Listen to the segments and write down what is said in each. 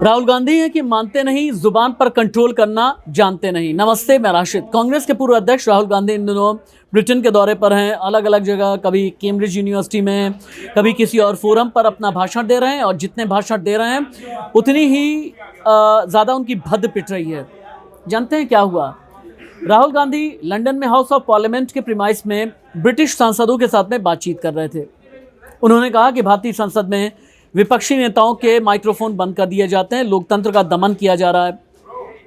राहुल गांधी हैं कि मानते नहीं, जुबान पर कंट्रोल करना जानते नहीं। नमस्ते, मैं राशिद। कांग्रेस के पूर्व अध्यक्ष राहुल गांधी इन दिनों ब्रिटेन के दौरे पर हैं। अलग अलग जगह, कभी कैम्ब्रिज यूनिवर्सिटी में, कभी किसी और फोरम पर अपना भाषण दे रहे हैं और जितने भाषण दे रहे हैं उतनी ही ज़्यादा उनकी भद्द पिट रही है। जानते हैं क्या हुआ? राहुल गांधी लंदन में हाउस ऑफ पार्लियामेंट के प्रीमाइस में ब्रिटिश सांसदों के साथ में बातचीत कर रहे थे। उन्होंने कहा कि भारतीय संसद में विपक्षी नेताओं के माइक्रोफोन बंद कर दिए जाते हैं, लोकतंत्र का दमन किया जा रहा है।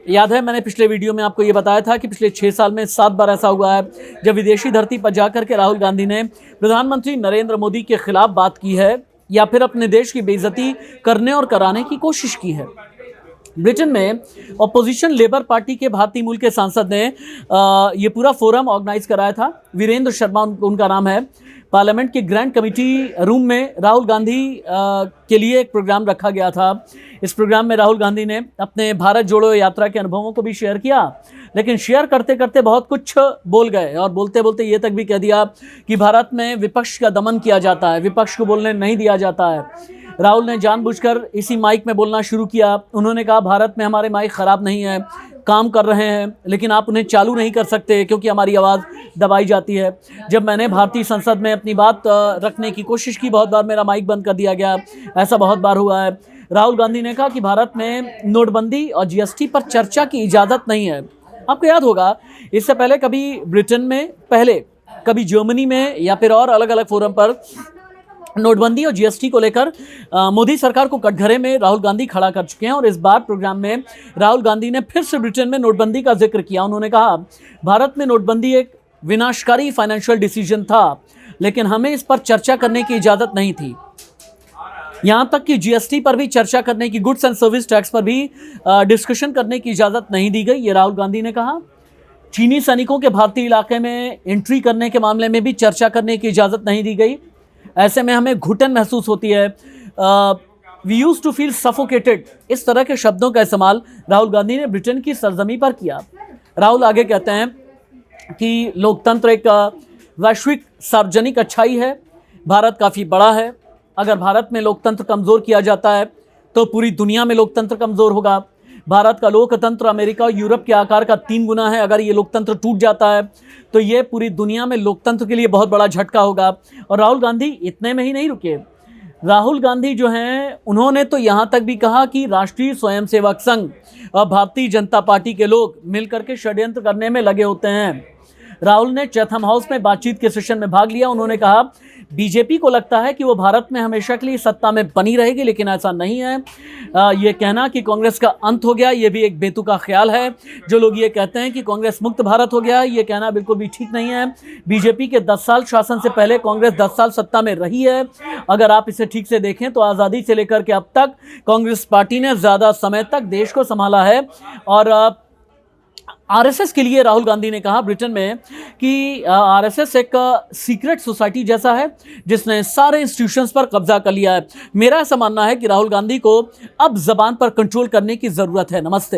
याद है, मैंने पिछले वीडियो में आपको ये बताया था कि पिछले 6 साल में 7 बार ऐसा हुआ है जब विदेशी धरती पर जाकर के राहुल गांधी ने प्रधानमंत्री नरेंद्र मोदी के खिलाफ बात की है या फिर अपने देश की बेइज्जती करने और कराने की कोशिश की है। ब्रिटेन में ऑपोजिशन लेबर पार्टी के भारतीय मूल के सांसद ने ये पूरा फोरम ऑर्गेनाइज कराया था। वीरेंद्र शर्मा उनका नाम है। पार्लियामेंट के ग्रैंड कमेटी रूम में राहुल गांधी के लिए एक प्रोग्राम रखा गया था। इस प्रोग्राम में राहुल गांधी ने अपने भारत जोड़ो यात्रा के अनुभवों को भी शेयर किया, लेकिन शेयर करते करते बहुत कुछ बोल गए और बोलते बोलते ये तक भी कह दिया कि भारत में विपक्ष का दमन किया जाता है, विपक्ष को बोलने नहीं दिया जाता है। राहुल ने जानबूझकर इसी माइक में बोलना शुरू किया। उन्होंने कहा, भारत में हमारे माइक ख़राब नहीं है, काम कर रहे हैं, लेकिन आप उन्हें चालू नहीं कर सकते क्योंकि हमारी आवाज़ दबाई जाती है। जब मैंने भारतीय संसद में अपनी बात रखने की कोशिश की, बहुत बार मेरा माइक बंद कर दिया गया। ऐसा बहुत बार हुआ है। राहुल गांधी ने कहा कि भारत में नोटबंदी और जीएसटी पर चर्चा की इजाज़त नहीं है। आपको याद होगा, इससे पहले कभी ब्रिटेन में, पहले कभी जर्मनी में या फिर और अलग अलग फोरम पर नोटबंदी और जीएसटी को लेकर मोदी सरकार को कटघरे में राहुल गांधी खड़ा कर चुके हैं। और इस बार प्रोग्राम में राहुल गांधी ने फिर से ब्रिटेन में नोटबंदी का जिक्र किया। उन्होंने कहा, भारत में नोटबंदी एक विनाशकारी फाइनेंशियल डिसीजन था, लेकिन हमें इस पर चर्चा करने की इजाज़त नहीं थी। यहाँ तक कि जीएसटी पर भी चर्चा करने की, गुड्स एंड सर्विस टैक्स पर भी डिस्कशन करने की इजाज़त नहीं दी गई। ये राहुल गांधी ने कहा। चीनी सैनिकों के भारतीय इलाके में एंट्री करने के मामले में भी चर्चा करने की इजाज़त नहीं दी गई। ऐसे में हमें घुटन महसूस होती है। We use to feel suffocated. इस तरह के शब्दों का इस्तेमाल राहुल गांधी ने ब्रिटेन की सरजमी पर किया। राहुल आगे कहते हैं कि लोकतंत्र एक वैश्विक सार्वजनिक अच्छाई है। भारत काफ़ी बड़ा है। अगर भारत में लोकतंत्र कमज़ोर किया जाता है तो पूरी दुनिया में लोकतंत्र कमज़ोर होगा। भारत का लोकतंत्र अमेरिका और यूरोप के आकार का 3 गुना है। अगर ये लोकतंत्र टूट जाता है तो ये पूरी दुनिया में लोकतंत्र के लिए बहुत बड़ा झटका होगा। और राहुल गांधी इतने में ही नहीं रुके। राहुल गांधी जो हैं, उन्होंने तो यहाँ तक भी कहा कि राष्ट्रीय स्वयंसेवक संघ और भारतीय जनता पार्टी के लोग मिलकर के षड्यंत्र करने में लगे होते हैं। राहुल ने चैथम हाउस में बातचीत के सेशन में भाग लिया। उन्होंने कहा, बीजेपी को लगता है कि वो भारत में हमेशा के लिए सत्ता में बनी रहेगी, लेकिन ऐसा नहीं है। ये कहना कि कांग्रेस का अंत हो गया, ये भी एक बेतुका ख्याल है। जो लोग ये कहते हैं कि कांग्रेस मुक्त भारत हो गया, ये कहना बिल्कुल भी ठीक नहीं है। बीजेपी के 10 साल शासन से पहले कांग्रेस 10 साल सत्ता में रही है। अगर आप इसे ठीक से देखें तो आज़ादी से लेकर के अब तक कांग्रेस पार्टी ने ज़्यादा समय तक देश को संभाला है। और आरएसएस के लिए राहुल गांधी ने कहा ब्रिटेन में कि आरएसएस एक सीक्रेट सोसाइटी जैसा है जिसने सारे इंस्टीट्यूशंस पर कब्जा कर लिया है। मेरा ऐसा मानना है कि राहुल गांधी को अब जबान पर कंट्रोल करने की ज़रूरत है। नमस्ते।